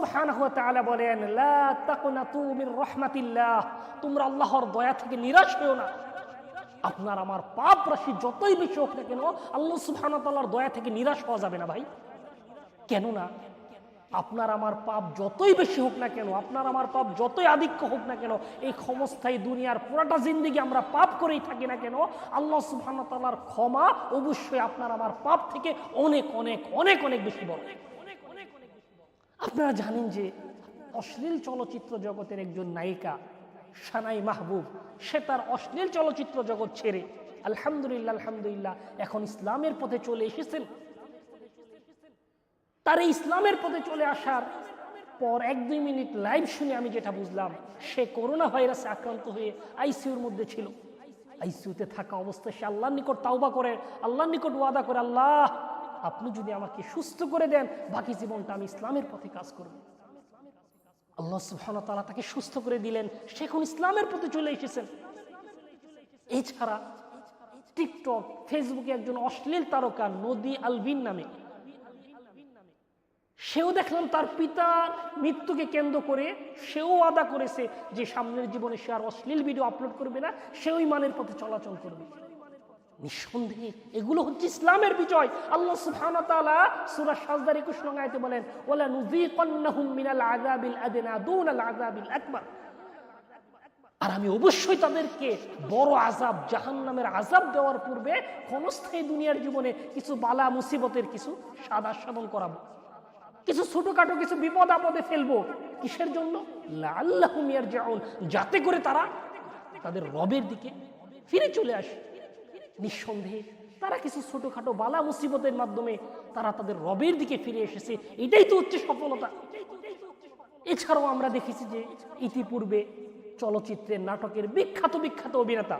সুবহানাহু ওয়া তাআলা বলেন, লা তাকনাতু মির রাহমাতিল্লাহ, তোমরা আল্লাহর দয়া থেকে নিরাশ হও না। আপনার আমার পাপ রাশি যতই বেশি হোক না কেন, আল্লাহ সুবহানাহু ওয়া তাআলার দয়া থেকে নিরাশ হওয়া যাবে না ভাই। কেননা আপনার আমার পাপ যতই বেশি হোক না কেন, আপনার আমার পাপ যতই আধিক্য হোক না কেন, এই ক্ষমস্থায়ী দুনিয়ার পুরাটা জিন্দেগি আমরা পাপ করেই থাকি না কেন, আল্লাহ সুবহানাহু ওয়া তাআলার ক্ষমা অবশ্যই আপনার আমার পাপ থেকে অনেক অনেক অনেক অনেক বেশি বড়। আপনারা জানেন যে অশ্লীল চলচ্চিত্র জগতের একজন নায়িকা সানাই মাহবুব, সে তার অশ্লীল চলচ্চিত্র জগৎ ছেড়ে আলহামদুলিল্লাহ এখন ইসলামের পথে চলে এসেছেন। তার এই ইসলামের পথে চলে আসার পর 1-2 মিনিট লাইভ শুনে আমি যেটা বুঝলাম, সে করোনা ভাইরাসে আক্রান্ত হয়ে আইসিইউর মধ্যে ছিল। আইসিইউতে থাকা অবস্থায় সে আল্লাহর নিকট তাওবা করে, আল্লাহর নিকট ওয়াদা করে, আল্লাহ আপনি যদি আমাকে সুস্থ করে দেন, বাকি জীবনটা আমি ইসলামের পথে কাজ করব। আল্লাহ সুবহানাহু ওয়া তাআলা তাকে সুস্থ করে দিলেন, সে এখন ইসলামের পথে চলে এসেছেন। এছাড়া টিকটক, ফেসবুকে একজন অশ্লীল তারকা নদী আলভিন নামে, সেও দেখলাম তার পিতার মৃত্যুকে কেন্দ্র করে সেও ওয়াদা করেছে যে সামনের জীবনে সে আর অশ্লীল ভিডিও আপলোড করবে না, সেও ইমানের পথে চলাচল করবে। নিঃসন্দেহে এগুলো হচ্ছে ইসলামের বিজয়। আল্লাহ সুবহানাহু ওয়া তাআলা সূরা সাজদার 21 নং আয়াতে বলেন, ওয়ালা নুযীকান্নাহুম মিনাল আযাবিল আদনা দুনাল আযাবিল আকবার, আর আমি অবশ্যই তাদেরকে বড় আযাব, জাহান্নামের আযাব দেওয়ার পূর্বে ক্ষণস্থায়ী দুনিয়ার জীবনে কিছু বালা মুসিবতের কিছু স্বাদ আস্বাদন করাবো, কিছু ছোটখাটো কিছু বিপদ আপদে ফেলবো। কিসের জন্য? লাআল্লাহুম ইয়ারজিউন, যাতে করে তারা তাদের রবের দিকে ফিরে চলে আসে। নিঃসন্দেহে তারা কিছু ছোটখাটো বালা মুসিবতের মাধ্যমে তারা তাদের রবের দিকে ফিরে এসেছে, এটাই তো হচ্ছে সফলতা। এছাড়াও আমরা দেখেছি যে ইতিপূর্বে চলচ্চিত্রের নাটকের বিখ্যাত বিখ্যাত অভিনেতা,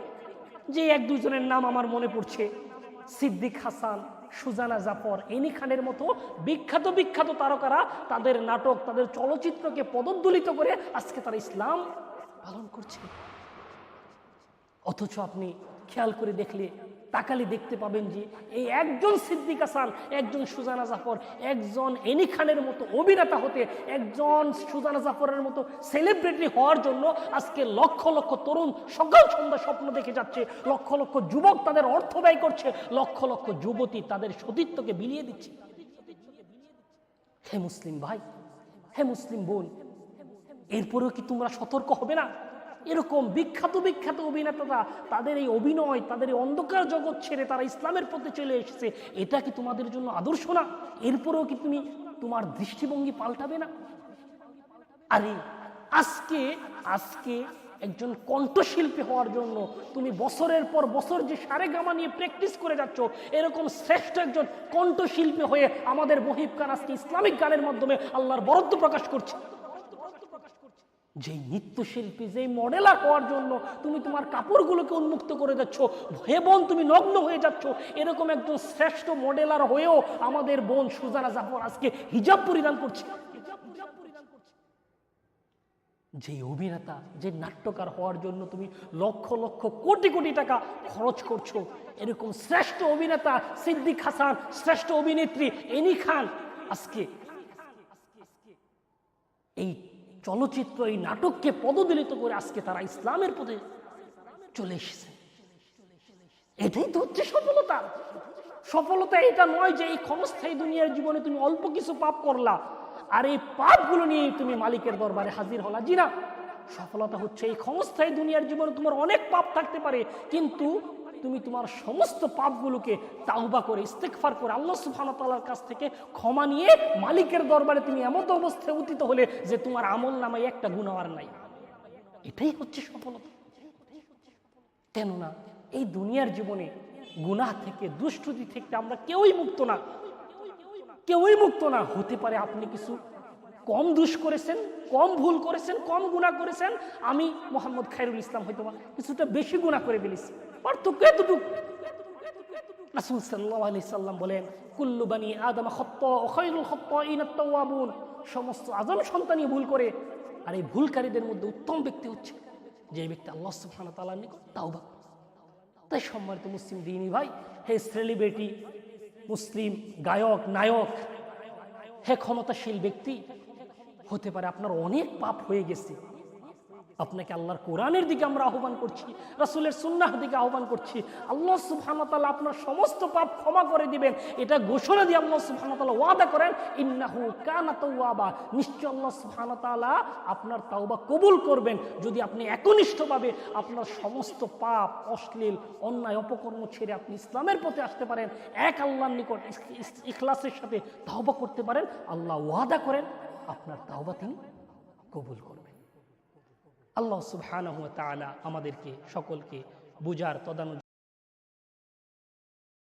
যে 1-2 জনের নাম আমার মনে পড়ছে, সিদ্দিক হাসান, সুজানা জাফর, এনি খানের মতো বিখ্যাত বিখ্যাত তারকারা তাদের নাটক, তাদের চলচ্চিত্রকে পদদলিত করে আজকে তারা ইসলাম পালন করছে। অথচ আপনি খেয়াল করে দেখলে, তাকালে দেখতে পাবেন যে এই একজন সিদ্দিক হাসান, একজন সুজানা জাফর, একজন এনি খানের মতো অভিনেতা হতে, একজন সুজানা জাফরের মতো সেলিব্রিটি হওয়ার জন্য আজকে লক্ষ লক্ষ তরুণ সকাল সন্ধ্যা স্বপ্ন দেখে যাচ্ছে, লক্ষ লক্ষ যুবক তাদের অর্থ ব্যয় করছে, লক্ষ লক্ষ যুবতী তাদের সতীত্বকে বিলিয়ে দিচ্ছে। হে মুসলিম ভাই, হে মুসলিম বোন, এরপরেও কি তোমরা সতর্ক হবে না? এরকম বিখ্যাত বিখ্যাত অভিনেতারা তাদের এই অভিনয়, তাদের এই অন্ধকার জগৎ ছেড়ে তারা ইসলামের পথে চলে এসেছে, এটা কি তোমাদের জন্য আদর্শ না? এরপরেও কি তুমি তোমার দৃষ্টিভঙ্গি পাল্টাবে না? আরে আজকে আজকে একজন কণ্ঠশিল্পী হওয়ার জন্য তুমি বছরের পর বছর যে সারেগামা নিয়ে প্র্যাকটিস করে যাচ্ছ, এরকম শ্রেষ্ঠ একজন কণ্ঠশিল্পী হয়ে আমাদের মহিব খান আজকে ইসলামিক গানের মাধ্যমে আল্লাহর বরত্ব প্রকাশ করছে। যেই নৃত্যশিল্পী, যেই মডেলার হওয়ার জন্য তুমি তোমার কাপড়গুলোকে উন্মুক্ত করে যাচ্ছ, হে বোন তুমি নগ্ন হয়ে যাচ্ছ, এরকম একজন শ্রেষ্ঠ মডেলার হয়েও আমাদের বোন সুজানা জাফর আজকে হিজাব পরিধান করছে। যে অভিনেতা, যে নাট্যকার হওয়ার জন্য তুমি লক্ষ লক্ষ কোটি কোটি টাকা খরচ করছো, এরকম শ্রেষ্ঠ অভিনেতা সিদ্দিক হাসান, শ্রেষ্ঠ অভিনেত্রী এনি খান আজকে এই চলচ্চিত্র, এই নাটককে পদদলিত করে আজকে তারা ইসলামের পথে চলে এসেছে। এটাই তো হচ্ছে সফলতা। সফলতা এটা নয় যে এই ক্ষণস্থায়ী দুনিয়ার জীবনে তুমি অল্প কিছু পাপ করলা আর এই পাপগুলো নিয়ে তুমি মালিকের দরবারে হাজির হলা। জি না, সফলতা হচ্ছে এই ক্ষণস্থায়ী দুনিয়ার জীবনে তোমার অনেক পাপ থাকতে পারে, কিন্তু তুমি তোমার সমস্ত পাপগুলোকে তাওবা করে, ইস্তেগফার করে, আল্লাহ সুবহানাহু ওয়া তাআলার কাছ থেকে ক্ষমা নিয়ে মালিকের দরবারে তুমি এমন অবস্থায় উত্থিত হলে যে তোমার আমল নামায় একটা গুনাহ আর নাই। এটাই হচ্ছে সফলতা। কেননা এই দুনিয়ার জীবনে গুনাহ থেকে, দুষ্কৃতি থেকে আমরা কেউই মুক্ত না, কেউই মুক্ত না। হতে পারে আপনি কিছু কম দুষ করেছেন, কম ভুল করেছেন, কম গুনাহ করেছেন, আমি মোহাম্মদ খায়রুল ইসলাম হয়তো কিছুটা বেশি গুনাহ করে ফেলেছি, পার্থক্য এতটুকু। রাসূল সাল্লাল্লাহু আলাইহি সাল্লাম বলেন, কুল্লু বানি আদম খাত্তা ওয়া খায়রুল খাত্তাইনাত তাওয়াবুন, সমস্ত আদম সন্তানই ভুল করে, আর এই ভুলকারীদের মধ্যে উত্তম ব্যক্তি হচ্ছে যে ব্যক্তি আল্লাহ সুবহানাহু ওয়া তাআলার নিকট তাওবা। তাই সম্মানিত মুসলিম দিনী ভাই, হে সেলিব্রিটি, মুসলিম গায়ক, নায়ক, হে ক্ষমতাশীল ব্যক্তি, হতে পারে আপনার অনেক পাপ হয়ে গেছে, আপনাকে আল্লাহর কোরআনের দিকে আমরা আহ্বান করছি, রাসূলের সুন্নাহর দিকে আহ্বান করছি। আল্লাহ সুবহানাহু ওয়া তাআলা আপনার সমস্ত পাপ ক্ষমা করে দিবেন, এটা ঘোষণা দিয়ে আল্লাহ সুবহানাহু ওয়া তাআলা ওয়াদা করেন, ইন্নাহু কানা তাওয়াবা, নিশ্চয় আল্লাহ সুবহানাহু ওয়া তাআলা আপনার তাওবা কবুল করবেন যদি আপনি একনিষ্ঠভাবে আপনার সমস্ত পাপ, অশ্লীল, অন্যায়, অপকর্ম ছেড়ে আপনি ইসলামের পথে আসতে পারেন, এক আল্লাহর নিকট ইখলাসের সাথে তাওবা করতে পারেন। আল্লাহ ওয়াদা করেন আপনার তাওবা তিনি কবুল করবেন। আল্লাহ সুবহানাহু ওয়া তাআলা আমাদেরকে সকলকে বুঝার তদানুযায়ী